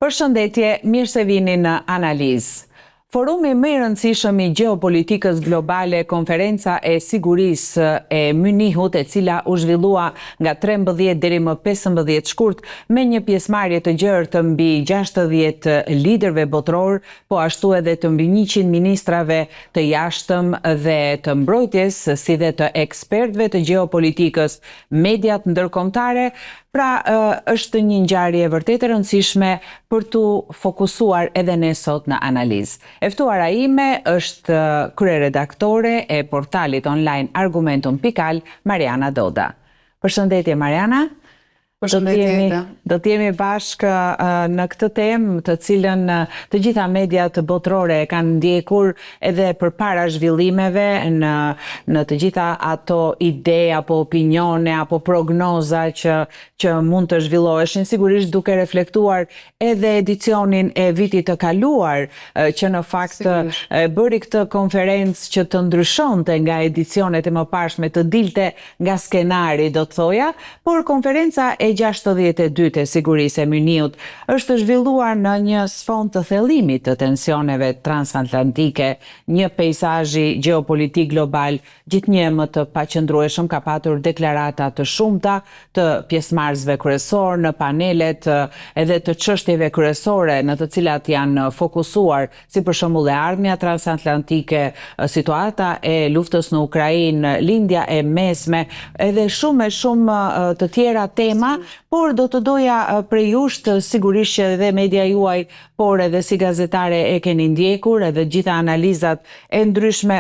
Përshëndetje, mirë se vini në analizë. Forumi më i rëndësishëm i gjeopolitikës globale, konferenca e sigurisë e Mynihut, e cila u zhvillua nga 13 deri më 15 shkurt, me një pjesëmarrje të gjerë të mbi 60 liderëve botëror, po ashtu edhe të mbi 100 ministrave të jashtëm dhe të mbrojtjes, si dhe të ekspertëve të gjeopolitikës, mediat ndërkombëtare. Pra, është një ngjarje vërtet e rëndësishme për tu fokusuar edhe ne sot në analizë. E ftuara ime është kryeredaktore e portalit online Argumentum.al, Mariana Doda. Përshëndetje, Mariana. Do t'jemi bashkë në këtë temë, të cilën të gjitha mediat botërore kanë ndjekur edhe përpara zhvillimeve në të gjitha ato ide apo opinione apo prognoza që mund të zhvilloheshin, sigurisht duke reflektuar edhe edicionin e vitit të kaluar, që në fakt bëri këtë konferencë që të ndryshonte nga edicionet e mëparshme, të dilte nga skenari, do të thoja, por konferenca e 62 e sigurisë e Mynihut është zhvilluar në një sfond të thellimit të tensioneve transatlantike, një peizazhi gjeopolitik global gjithnjë më të paqëndrueshëm, ka patur deklarata të shumta të pjesëmarrësve kryesor në panelet edhe të çështjeve kryesore në të cilat janë fokusuar, si për shembull e ardhmja transatlantike, situata e luftës në Ukrainë, lindja e mesme, edhe shumë të tjera tema. Por do të doja prej jush, sigurisht që edhe media juaj, por edhe si gazetare e keni ndjekur, edhe gjitha analizat e ndryshme.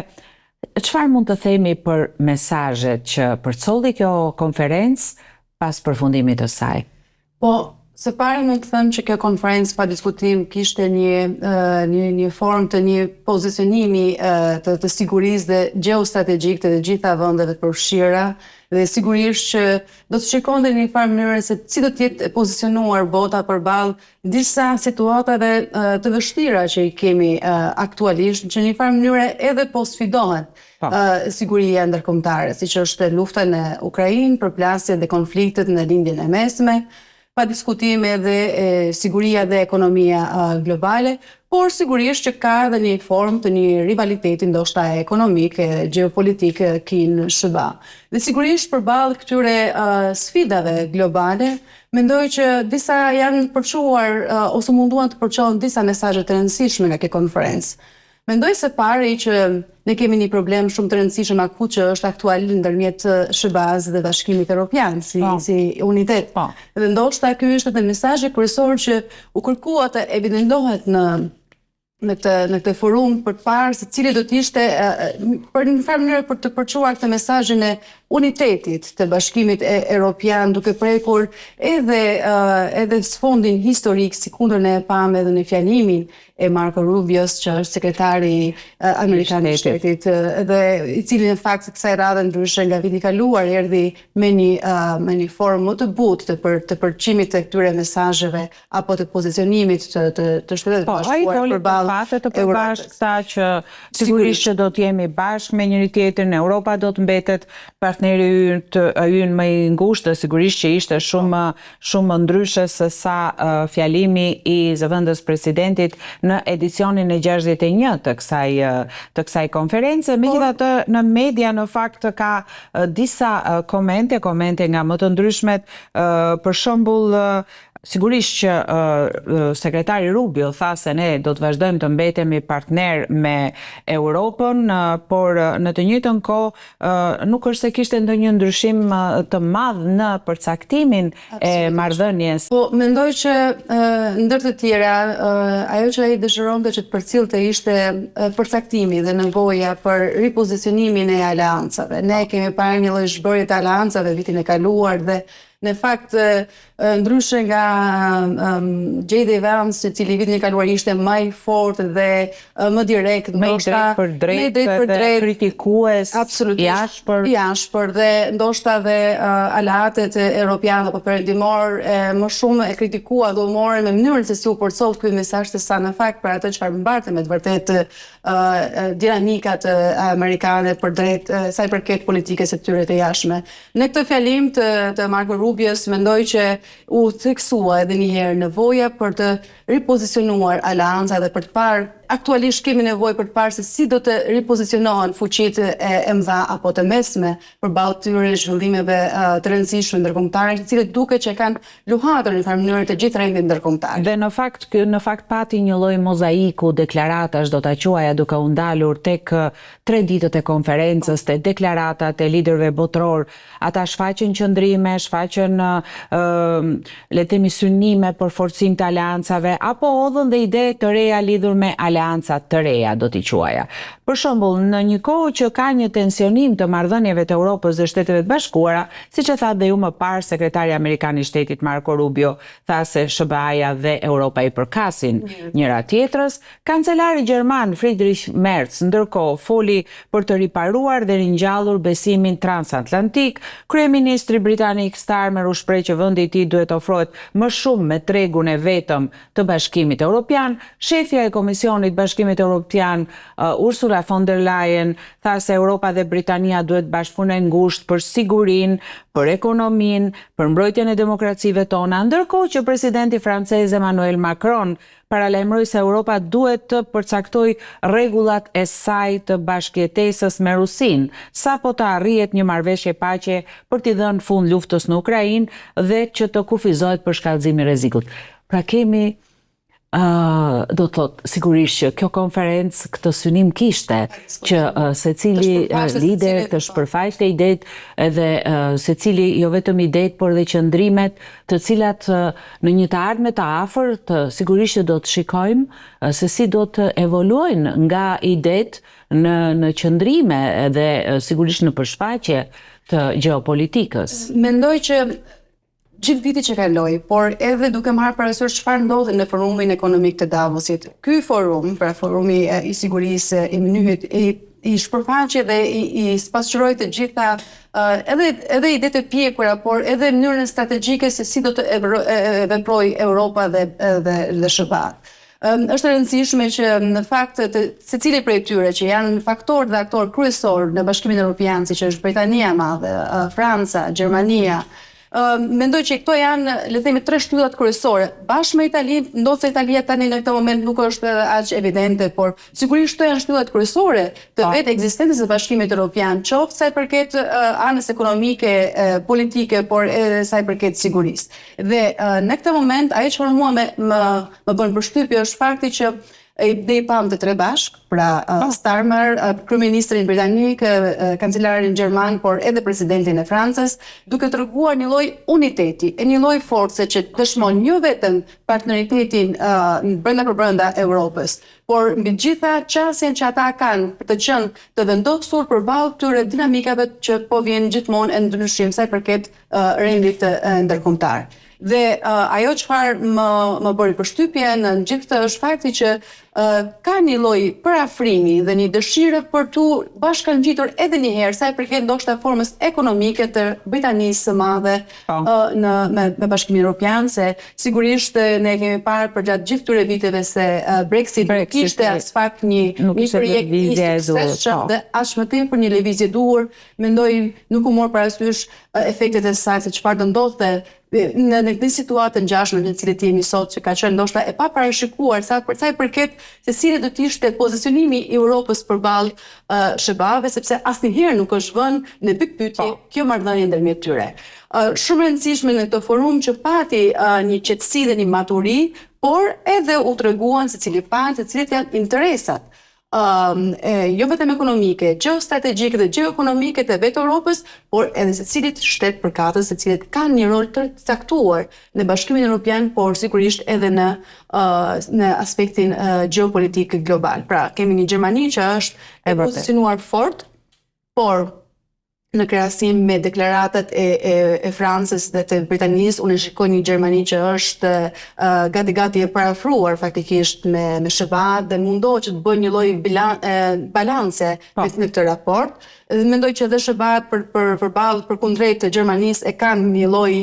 Çfarë mund të themi për mesazhet që përcolli kjo konferencë pas përfundimit të saj? Po, së pari mund të them që kjo konferencë pa diskutim kishte një formë të një pozicionimi të sigurisë dhe gjeostrategjik të gjitha vendeve të përfshira, dhe sigurisht që do të shikonte në një farë mënyrë se si do të jetë pozicionuar bota përballë disa situatave të vështira që i kemi aktualisht, që në një farë mënyrë edhe po sfidohet siguria ndërkombëtare, siç është lufta në Ukrainë, përplasjet dhe konfliktet në lindjen e mesme, pa diskutim edhe siguria dhe ekonomia globale, por sigurisht që ka edhe një formë të një rivaliteti ndoshta ekonomik e gjeopolitik Kinë-SBA. Dhe sigurisht përballë këtyre sfidave globale, mendoj që disa janë përçuar ose munduan të përçohen disa mesazhe të rëndësishme nga kjo konferencë. Mendoj se pari që ne kemi një problem shumë të rëndësishëm akut që është aktual ndërmjet SBA-s dhe Bashkimit Evropian si unitet. Dhe ndoshta ky është edhe mesazhi kryesor që u kërkua të evidentohet në këtë forum për të parë se cili do të ishte për një farë mënyrë për të përçuar këtë mesazhin e unitetit të Bashkimit Evropian, duke prekur edhe sfondin historik, si kundër ne pam edhe në fjalimin e Marco Rubios, që është sekretari amerikan i shtetit, dhe i cili në fakt kësaj radhe ndryshe nga viti kaluar erdhi me një formë më të butë të përçimit të këtyre mesazheve apo të pozicionimit të Shtetit Bashkuar përballë fatet të përbashkëta që sigurisht që do të jemi bashkë me njëri tjetrin, Europa do të mbetet partneri ynë më i ngushtë, sigurisht që ishte shumë ndryshe se sa fjalimi i zëvendës presidentit në edicionin e 61 të kësaj konference. Megjithatë, në media në fakt ka disa komente nga më të ndryshmet, për shembull sigurisht që sekretari Rubio tha se ne do të vazhdojmë të mbetemi partner me Europën, por në të njëjtën kohë nuk është se kishte ndonjë ndryshim të madh në përcaktimin e marrëdhënies. Po, mendoj që ndër të tjera, ajo që ai dëshironte që të përcillte ishte përcaktimi dhe nevoja për ripozicionimin e aleancave. Ne kemi parë një lloj zhbërje të aleancave vitin e kaluar dhe në fakt, ndryshe nga J.D. Vance, i cili vitin e kaluar ishte më i fortë dhe më direkt, më i drejt për drejt, kritikues, i ashpër dhe ndoshta dhe aleatët europianë apo perëndimor më shumë e kritikuan dhe u morën me mënyrën se si u përcolli ky mesazh se sa në fakt për atë çfarë mbarte me të vërtetë dinamikat amerikane për drejt sa i përket politikës së tyre të jashtme. Në këtë fjalim të Marco Rubios mendoj që u theksua edhe një herë nevoja për të ripozicionuar aleanca dhe për të parë aktualisht kemi nevojë për të parë se si do të ripozicionohen fuqitë e mëdha apo të mesme përballë këtyre zhvillimeve të rëndësishme ndërkombëtare, të cilët duket që kanë luhatur në mënyrë të gjithë rendit ndërkombëtar. Dhe në fakt pati një lloj mozaiku deklaratash, do ta quaja, duke u ndalur tek 3 ditët e konferencës, te deklaratat e liderëve botror. Ata shfaqën qëndrime, shfaqën le të themi synime për forcinë të aleancave, apo hodhën dhe ide të reja lidhur me aleanca të reja, do t'i quaja. Për shembull, në një kohë që ka një tensionim të marrëdhënieve të Europës dhe Shteteve të Bashkuara, siç e tha dhe ju më parë sekretari amerikan i shtetit Marco Rubio, tha se SBA-ja dhe Europa i përkasin njëra tjetrës. Kancelari gjerman Friedrich Merz ndërkohë foli për të riparuar dhe ringjallur besimin transatlantik. Kryeministri britanik Starmer u shpreh që vendi i tij duhet ofrohet më shumë me tregun e vetëm të Bashkimit Evropian. Shefja e Komisionit Bashkimit Evropian, Ursula von der Leyen, tha se Europa dhe Britania duhet bashkëpunojnë ngushtë për sigurinë, për ekonominë, për mbrojtjen e demokracive tona, ndërkohë që presidenti francez Emmanuel Macron paralajmëroi se Europa duhet të përcaktoj rregullat e saj të bashkëjetesës me Rusinë, sapo të arrihet një marrëveshje paqe për t'i dhënë fund luftës në Ukrainë dhe që të kufizohet për shkallëzimin e rrezikut. Pra kemi do të thot, sigurisht që kjo konferencë këtë synim kishte që secili lider të shpërfaqte idetë edhe secili jo vetëm idetë por edhe qëndrimet të cilat në një të ardhme të afërt sigurisht që do të shikojmë se si do të evoluojnë nga idetë në qëndrime edhe sigurisht në përshfaqje të gjeopolitikës. Mendoj që gjithë viti që kaloi, por edhe duke marrë parasysh çfarë ndodhi në forumin ekonomik të Davosit. Ky forum, pra forumi i sigurisë i Mënyhit, i shpërfaqe dhe i spasqyroi të gjitha edhe ide të pjekura, por edhe mënyrën strategjike se si do të veprojë Europa dhe SBA. Është e rëndësishme që në fakt secili prej tyre që janë faktor dhe aktor kryesor në Bashkimin Evropian, siç është Britania e Madhe, Franca, Gjermania, mendoj që këto janë, le të themi, 3 shtyllat kryesore. Bashkë me Italinë, ndosë Italia tani në këtë moment nuk është aq evidente, por sigurisht këto janë shtyllat kryesore të vetë ekzistencës së Bashkimit Evropian, qoftë sa i përket anës ekonomike, politike, por edhe sa i përket sigurisë. Dhe në këtë moment ajo që mua më bën përshtypje është fakti që dhe i pam të 3 bashk, pra Starmer, kryeministrin britanik, kancelarin gjerman, por edhe presidentin e Francës, duke treguar një lloj uniteti, e një lloj force që dëshmon jo vetëm partneritetin brenda Europës, por mbi gjitha qasjen që ata kanë për të qenë të vendosur përballë këtyre dinamikave që po vjen gjithmonë në ndryshim sa i përket rendit ndërkombëtar. Dhe ajo çfarë më bëri përshtypje në gjithë këtë është fakti që ka një lloj parafrimi dhe një dëshirë për tu bashkangjitur edhe një herë sa i përket ndoshta formës ekonomike të Britanisë së Madhe me Bashkimin Evropian, se sigurisht ne kemi parë përgjatë gjithë këtyre viteve se Brexit kishte as fakt një projekt i suksesshëm dhe as më tepër një lëvizje duhur. Mendoj nuk u mor parasysh efektet e saj se çfarë do ndodhte në këtë situatë të ngjashme në cilën jemi sot, që ka qenë ndoshta e paparashikuar sa i përket se si do të ishte pozicionimi i Europës përballë SBA-ve, sepse asnjëherë nuk është vënë në pikpyetje kjo marrëdhënie ndërmjet tyre. Shumë e rëndësishme në këtë forum që pati një qetësi dhe një maturi, por edhe u treguan se cilit janë interesat jo vetëm ekonomike, geostrategjike dhe geoekonomike të vetë Europës, por edhe secilit shtet përkatës, se cilët kanë një rol të caktuar në Bashkimin Evropian, por sigurisht edhe në aspektin geopolitik global. Pra, kemi një Gjermani që është e pozicionuar fort, por në krahasim me deklaratat e Francës dhe të Britanisë, unë shikoj një Gjermani që është gati e parafruar faktikisht me SBA dhe mundohet që të bëjë një lloj balance në këtë raport. Dhe mendoj që edhe SBA përkundrejt të Gjermanisë e kanë një lloj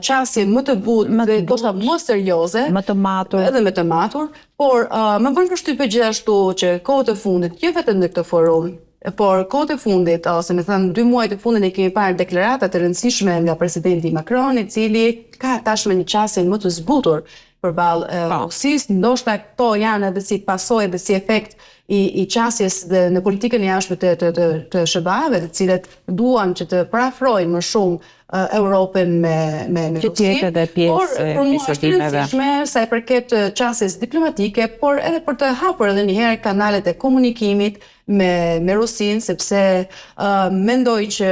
qasje më të butë dhe ndoshta më serioze, më të matur. Edhe më të matur, por më bën përshtypje gjithashtu që kohët e fundit, jo vetëm në këtë forum, por kohët e fundit, ose me thënë 2 muajt e fundit, ne kemi parë deklarata të rëndësishme nga presidenti Macron, I cili ka tashmë një qasje më të zbutur përballë Rusisë. Ndoshta këto janë edhe si pasojë dhe si efekt I qasjes dhe në politikën e jashtme të SBA-ve, të cilët duan që të parafrojnë më shumë Europën me Rusinë, por për mua është rëndësishme sa I përket qasjes diplomatike, por edhe për të hapur edhe një herë kanalet e komunikimit me Rusinë, sepse mendoj që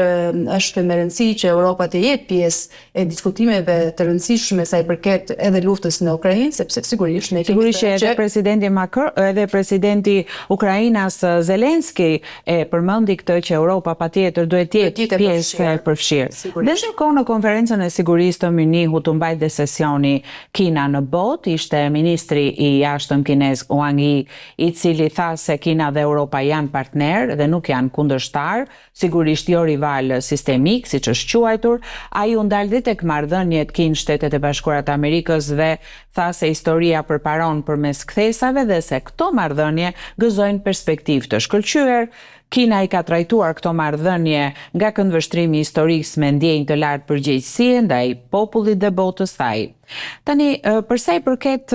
është me rëndësi që Europa të jetë pjesë e diskutimeve të rëndësishme sa I përket edhe luftës në Ukrainë, sepse sigurisht edhe presidenti Macron, edhe presidenti Ukrainas Zelenski e përmendi këtë që Europa patjetër duhet të jetë pjesë e përfshirë. Dhe ndërkohë në konferencën e sigurisë të Munihut u mbajtë sesioni Kina në botë, ishte ministri I jashtëm kinez Wang Yi, I cili tha se Kina dhe Europa janë partner dhe nuk janë kundërshtar, sigurisht jo rival sistemik, siç është quajtur. Ai u ndal dhe tek marrëdhëniet Kinë-Shtetet e Bashkuara të Amerikës dhe tha se historia përparon përmes kthesave dhe se këto marrëdhënie gëzojnë perspektivë të shkëlqyer. Kina I ka trajtuar këto marrëdhënie nga këndvështrimi historik me ndjenjë të lartë përgjegjësie ndaj popullit dhe botës saj. Tani, përsa I përket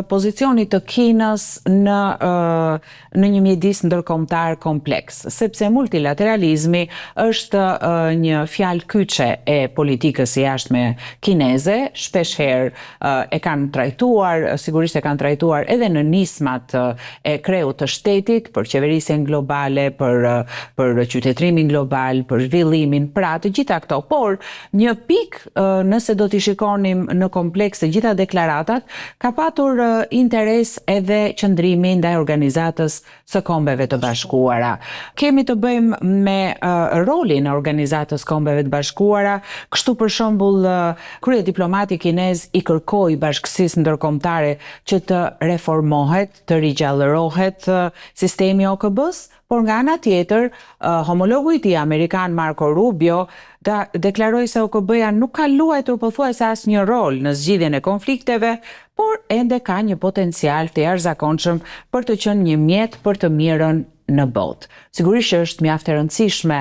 pozicionit të Kinës në një mjedis ndërkombëtar kompleks, sepse multilateralizmi është një fjalë kyçe e politikës së jashtme kineze, shpeshherë e kanë trajtuar, sigurisht e kanë trajtuar edhe në nismat e kreut të shtetit për qeverisjen globale, për qytetrimin global, për zhvillimin, pra të gjitha këto. Por një pikë nëse do t'i shikonim në kompleks të gjitha deklaratat, ka patur interes edhe qëndrimi ndaj organizatës së Kombeve të Bashkuara. Kemi të bëjmë me rolin e organizatës Kombeve të Bashkuara, kështu për shembull krye diplomati kinez I kërkoi bashkësisë ndërkombëtare që të reformohet, të rigjallërohet sistemi OKB-s, por nga ana tjetër, homologu I tij amerikan Marco Rubio deklaroi se OKB-ja nuk ka luajtur pothuajse asnjë rol në zgjidhjen e konflikteve, por ende ka një potencial të jashtëzakonshëm për të qenë një mjet për të mirën në botë. Sigurisht që është mjaft e rëndësishme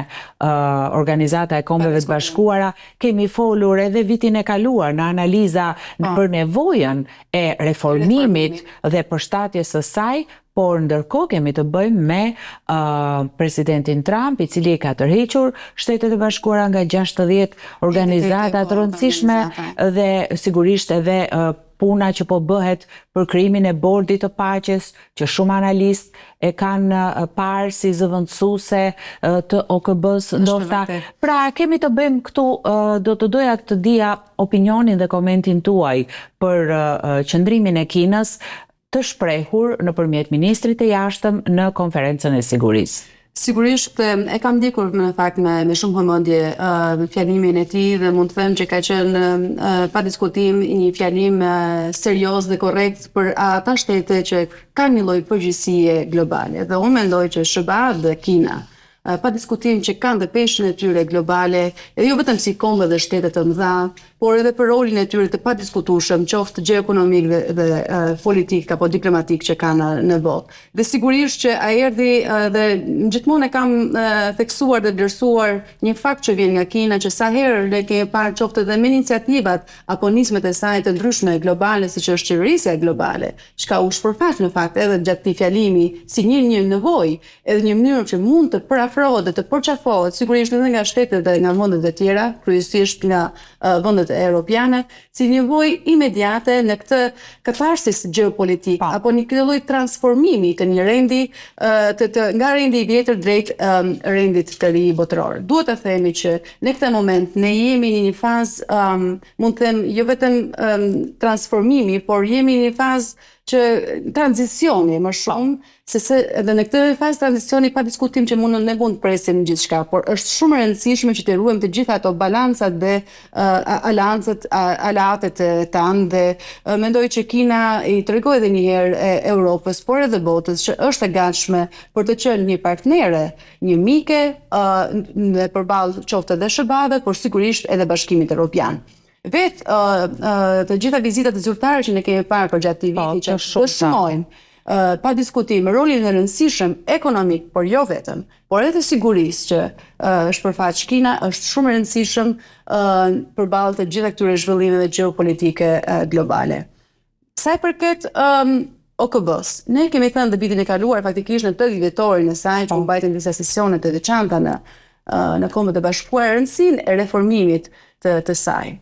organizata e Kombeve të Bashkuara, kemi folur edhe vitin e kaluar në analiza për nevojën e reformimit dhe përshtatjes së saj, por ndërkohë kemi të bëjmë me presidentin Trump, I cili ka tërhequr Shtetet e Bashkuara nga 60 organizata të rëndësishme dhe sigurisht edhe puna që po bëhet për krijimin e bordit të paqes, që shumë analistë e kanë parë si zëvendësuese të OKB-s ndoshta. Pra kemi të bëjmë këtu, do të doja të dija opinionin dhe komentin tuaj për qëndrimin e Kinës të shprehur nëpërmjet ministrit të jashtëm në konferencën e sigurisë. Sigurisht e kam ndjekur në fakt me shumë vëmendje fjalimin e tij dhe mund të them që ka qenë pa diskutim një fjalim serioz dhe korrekt për ata shtete që kanë një lloj përgjegjësie globale. Dhe unë mendoj që SBA dhe Kina pa diskutim që kanë dhe peshën e tyre globale, edhe jo vetëm si kombe dhe shtete të mëdha, por edhe për rolin e tyre të padiskutueshëm, qoftë gjeoekonomik dhe politik apo diplomatik që kanë në botë. Dhe sigurisht që ai erdhi dhe gjithmonë e kam theksuar dhe vlerësuar një fakt që vjen nga Kina, që sa herë ne kemi parë qoftë edhe me iniciativat apo nismet e saj të ndryshme globale, siç është qeverisja globale, çka u shpërfaq në fakt edhe gjatë këtij fjalimi si një nevojë, edhe një mënyrë që mund të parafrohet dhe të përqafohet, sigurisht edhe nga shtetet dhe nga vendet e tjera, kryesisht nga vendet europiane, si nevojë imediate në këtë katarsis gjeopolitik apo një këtë lloj transformimi të një rendi nga rendi I vjetër drejt rendit të ri botëror. Duhet të themi që në këtë moment ne jemi në një fazë, mund të them, jo vetëm transformimi, por jemi në një fazë që tranzicioni më shumë, se edhe në këtë fazë tranzicioni pa diskutim që ne mund të presim gjithçka, por është shumë e rëndësishme që të ruajmë të gjitha ato balancat dhe aleatet tanë dhe mendoj që Kina i tregoi edhe një herë Europës, por edhe botës që është e gatshme për të qenë një partnere, një mike përballë qoftë edhe SBA-ve, por sigurisht edhe Bashkimit Evropian. Të gjitha vizitat e zyrtare që ne kemi parë për gjatë këtij viti që dëshmojnë pa diskutim rolin e rëndësishëm ekonomik, por jo vetëm, por edhe të sigurisë që shpërfaq Kina është shumë e rëndësishëm përballë të gjitha këtyre zhvillimeve gjeopolitike globale. Sa i përket OKB-s, ne kemi thënë dhe vitin e kaluar faktikisht në 80 vjetorin e saj që u mbajtën disa sesionet të veçanta në Kombët e Bashkuara rëndësinë e reformimit të saj.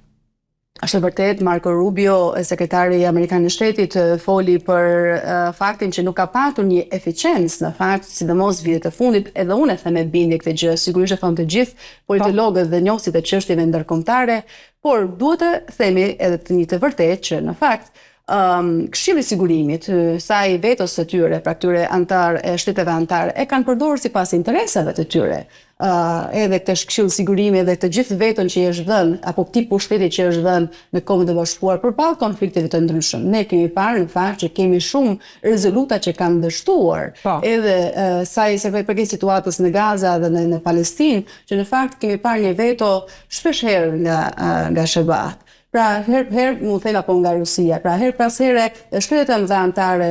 Është e vërtet, Marco Rubio, sekretari amerikan i shtetit, foli për faktin që nuk ka patur një eficiencë në fakt, sidomos vitet e fundit, edhe unë e them me bindje këtë gjë, sigurisht e thonë të gjithë politologët dhe njohësit e çështjeve ndërkombëtare, por duhet të themi edhe të një të vërtet që në fakt Këshilli i Sigurimit, sa i vetos të tyre, pra këtyre antarë e shteteve antarë, e kanë përdorur sipas interesave të tyre. Edhe këtë Këshilli i Sigurimit dhe të gjithë veton që i është dhënë, apo këtij pushteti që është dhënë në Kombët e Bashkuara përballë konflikteve të ndryshëm. Ne kemi parë në fakt që kemi shumë rezoluta që kanë dështuar, edhe sa i përket situatës në Gaza dhe në Palestinë, që në fakt kemi parë një veto shpesh herë nga SBA-t. Pra, herë mund them apo nga Rusia. Pra, herë pas here, shtetet e mëdha anëtare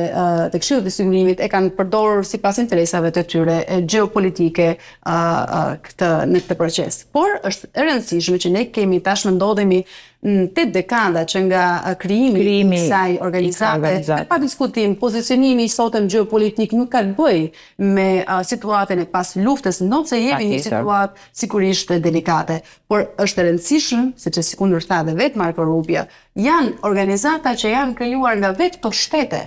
të Këshillit të Sigurimit e kanë përdorur sipas interesave të tyre gjeopolitike në këtë proces. Por është e rëndësishme që ne kemi tashmë ndodhemi në 8 dekada që nga krijimi i kësaj organizate, pa diskutim, pozicionimi i sotëm gjeopolitik nuk ka të bëjë me situatën e pas luftës, ndoshta jemi në një situatë sigurisht delikate, por është e rëndësishme, sepse sikundër tha dhe vetë Marco Rubio, janë organizata që janë krijuar nga vetë këto shtete,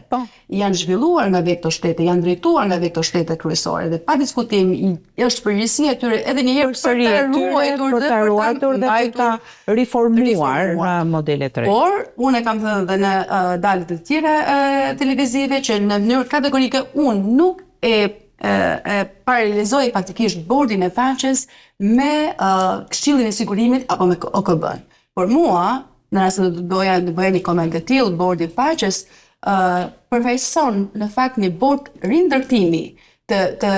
janë zhvilluar nga vetë këto shtete, janë drejtuar nga vetë këto shtete kryesore dhe pa diskutim është përgjegjësia e tyre edhe një herë për ta ruajtur dhe për ta riformuar në modele të reja. Por unë kam thënë edhe në dalë të tjera televizive që në mënyrë kategorike unë nuk paralelizoj faktikisht bordin e faqes me Këshillin e Sigurimit apo me OKB-n. Por mua, në rast se do doja të bëja një koment të tillë, bordi i paqes përfaqëson në fakt një bord rindërtimi të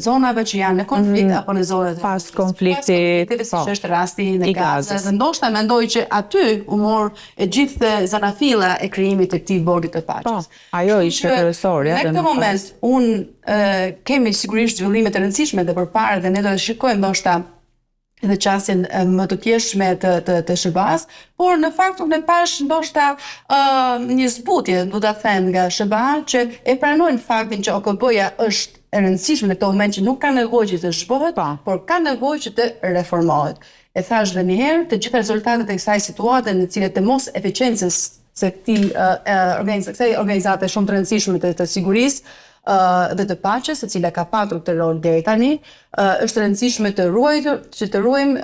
zonave që janë në konflikt apo në zonat pas konfliktit, siç është rasti në Gaza. Dhe ndoshta mendoj që aty u mor e gjithë zanafilla e krijimit të këtij bordi të paqes. Ajo ishte kryesorja. Në këtë moment kemi sigurisht zhvillime të rëndësishme dhe përpara dhe ne do të shikojmë ndoshta edhe qasjen më të tjeshme të SBA-s, por në fakt unë pash ndoshta një zbutje, du ta them, nga SBA që e pranojnë faktin që OKB-ja është e rëndësishme në këtë moment që nuk ka nevojë që të zhbohet, por ka nevojë që të reformohet. E thash edhe një herë, të gjitha rezultatet e kësaj situate në cilat të mos eficiencës së kësaj organizate shumë të rëndësishme të sigurisë dhe të paqes, e cila ka patur këtë rol deri tani, është rëndësishme të ruajmë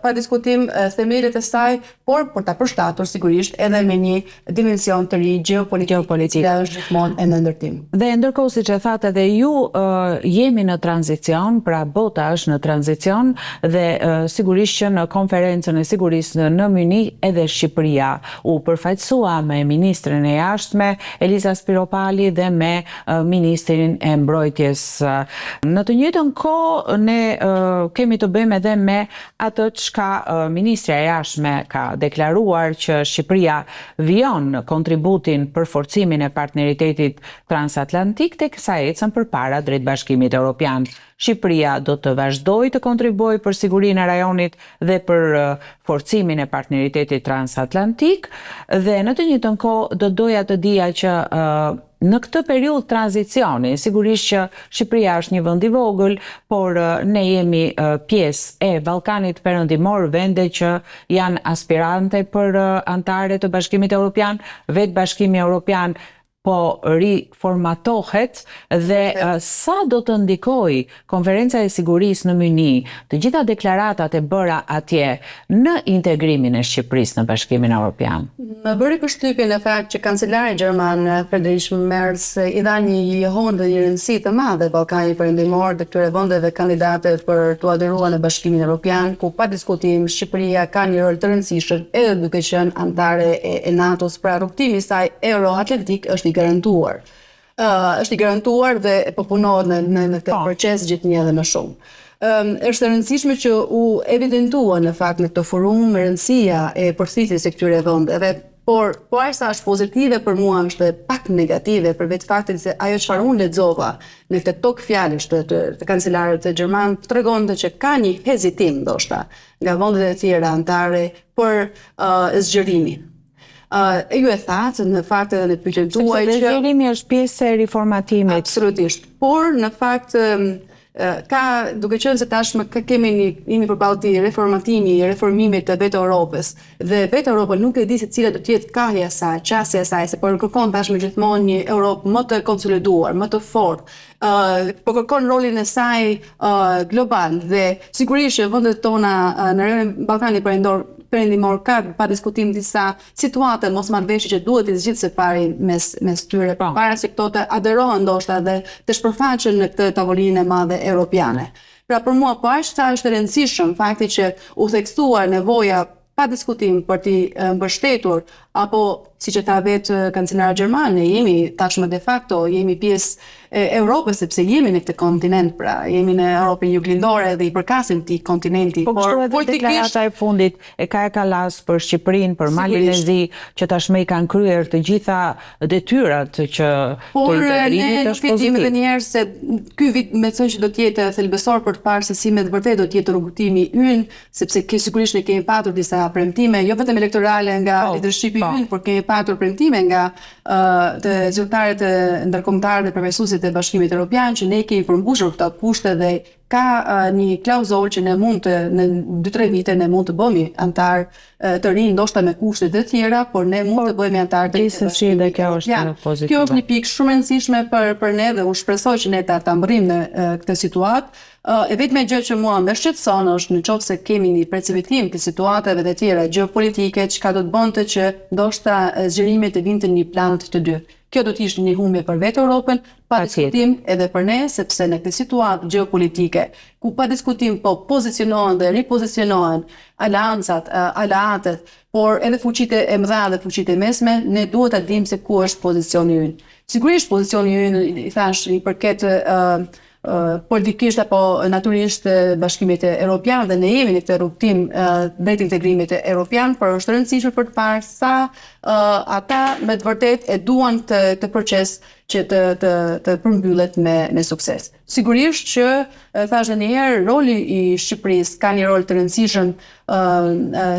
pa diskutim themelet e saj, por për ta përshtatur sigurisht edhe me një dimension të ri gjeopolitik, që është gjithmonë në ndërtim. Dhe ndërkohë, siç e thatë edhe ju, jemi në tranzicion, pra bota është në tranzicion dhe sigurisht që në konferencën e sigurisë në Munich edhe Shqipëria u përfaqësua me ministrin e jashtme Eliza Spiropali dhe me ministrin e mbrojtjes. Në të njëjtën kohë ne kemi të bëjmë edhe me atë çka ministrja e jashtme ka deklaruar që Shqipëria vijon kontributin për forcimin e partneritetit transatlantik tek sa ecën përpara drejt Bashkimit Evropian. Shqipëria do të vazhdojë të kontribuojë për sigurinë e rajonit dhe për forcimin e partneritetit transatlantik dhe në të njëjtën kohë do doja të dija që në këtë periudhë tranzicioni, sigurisht që Shqipëria është një vend i vogël, por ne jemi pjesë e Ballkanit Perëndimor, vende që janë aspirante për antare të Bashkimit Evropian, vetë Bashkimi Evropian po riformatohet dhe sa do të ndikoj Konferenca e Sigurisë në Myni, të gjitha deklaratat e bëra atje në integrimin e Shqipërisë në Bashkimin Evropian? Më bëri përshtypje në fakt që kancelari gjerman Friedrich Merz i dha një johon dhe një rëndësi të madhe Ballkanit Perëndimor dhe këtyre vendeve kandidate për të aderuar në Bashkimin Evropian, ku pa diskutim Shqipëria ka një rol të rëndësishëm edhe duke qenë anëtare e NATO-s, pra rrugtimi i saj euro-atlantik është i garantuar. Është i garantuar dhe po punohet në këtë proces gjithnjë edhe më shumë. Është e rëndësishme që u evidentua në fakt në këtë forum rëndësia e përthithjes së këtyre vendeve, por asa është pozitive për mua është pak negative për vetë faktin se ajo çfarë unë lexova në këtë tokë fjalësh të kancelarit të gjerman tregonte që ka një hezitim ndoshta nga vendet e tjera anëtare për zgjerimin. Ju e thatë, në fakt edhe në pyetjen tuaj që zgjerimi është pjesë e riformatimit. Absolutisht. Por në fakt ka, duke qenë se tashmë jemi përballë reformatimi, reformimit të vetë Europës, dhe vetë Europa nuk e di se cila do të jetë kahja e saj, çësia e saj, se po kërkon tashmë gjithmonë një Europë më të konsoliduar, më të fortë, po kërkon rolin e saj global dhe sigurisht që vendet tona në rajonin Ballkanit Perëndimor ka pa diskutim disa situata mosmarrëveshje që duhet të zgjidhet së pari mes tyre, para se këto të aderohen ndoshta dhe të shpërfaqen në këtë tavolinë e madhe europiane. Pra për mua po është e rëndësishëm fakti që u theksuar nevoja pa diskutim për t'i mbështetur, apo siç e tha vetë kancelara gjermane, jemi tashmë de facto, jemi pjesë e Europës sepse jemi në këtë kontinent, pra jemi në Europën juglindore dhe i përkasim këtij kontinenti. Po kështu edhe deklarata e fundit e Kaja Kallas për Shqipërinë, për Malin e Zi, që tashmë i kanë kryer të gjitha detyrat që por ne nuk fitim edhe një herë se ky vit me thënë që do të jetë thelbësor për të parë se si me të vërtetë do të jetë rrugëtimi ynë, sepse sigurisht ne kemi patur disa premtime, jo vetëm elektorale nga leadershipi ynë, por kemi patur premtime nga të zyrtarët ndërkombëtarë dhe përfaqësuesit e Bashkimit Evropian që ne kemi përmbushur këto kushte dhe ka një klauzolë që ne mund të në 2-3 vite ne mund të bëhemi antar të rinj, ndoshta me kushte të tjera, por ne mund të bëhemi antar të Bashkimit dhe kjo është pozitive. Kjo është një pikë shumë e rëndësishme për ne dhe unë shpresoj që ne ta mbërrim në këtë situatë. E vetme gjë që mua më shqetëson është nëse kemi një precedentim të situatave të tjera gjeopolitike, çka do të bënte që ndoshta zgjerimet të vinte në një plan të dy. Kjo do të ishte një humbje për vetë Europën, pa diskutim edhe për ne, sepse në këtë situatë gjeopolitike, ku pa diskutim po pozicionohen dhe ripozicionohen aleatët, por edhe fuqitë e mëdha dhe fuqitë e mesme, ne duhet ta dimë se ku është pozicioni ynë. Sigurisht pozicioni ynë, i thash, i përket politikisht apo natyrisht Bashkimit Evropian dhe ne jemi në këtë rrugtim drejt integrimit evropian, por është rëndësishme për të parë sa ata me të vërtetë e duan të proces që të përmbyllet me sukses. Sigurisht që thashë një herë roli i Shqipërisë ka një rol të rëndësishëm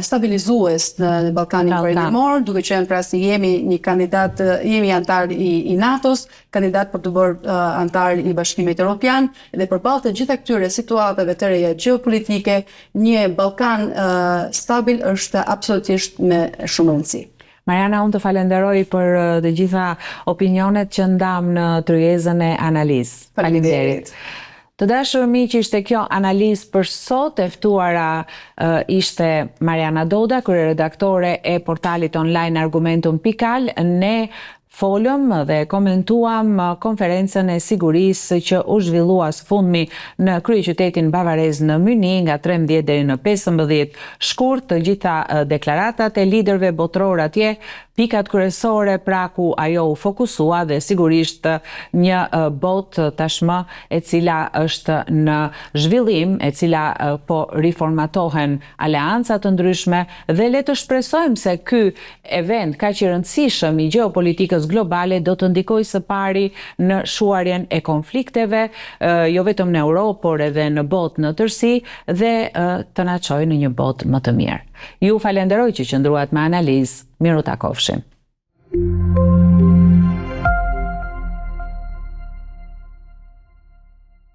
stabilizues në Ballkanin Perëndimor, duke qenë pra se jemi një kandidat, jemi antar i NATO-s, kandidat për të bërë antar i Bashkimit Evropian dhe përballë të gjitha këtyre situatave të reja gjeopolitike, një Ballkan stabil është absolutisht me shumë rëndësi. Mariana, unë të falenderoj për të gjitha opinionet që ndam në tryezën e analizë. Faleminderit. Të dashur miq, ishte kjo analizë për sot. E ftuara ishte Mariana Doda, kryeredaktore e portalit online Argumentum.al. Ne folëm dhe komentuam konferencën e sigurisë që u zhvillua së fundmi në kryeqytetin bavarez në Myni nga 13 deri në 15 shkurt, të gjitha deklaratat e liderëve botëror atje, pikat kryesore pra ku ajo u fokusua dhe sigurisht një botë tashmë e cila është në zhvillim, e cila po riformatohen aleanca të ndryshme dhe le të shpresojmë se ky event kaq i rëndësishëm i gjeopolitikës globale do të ndikojë së pari në shuarjen e konflikteve, jo vetëm në Europë, por edhe në botë në tërësi dhe të na çojë në një botë më të mirë. Ju falenderoj që qëndruat me analizë. Miru takofshim.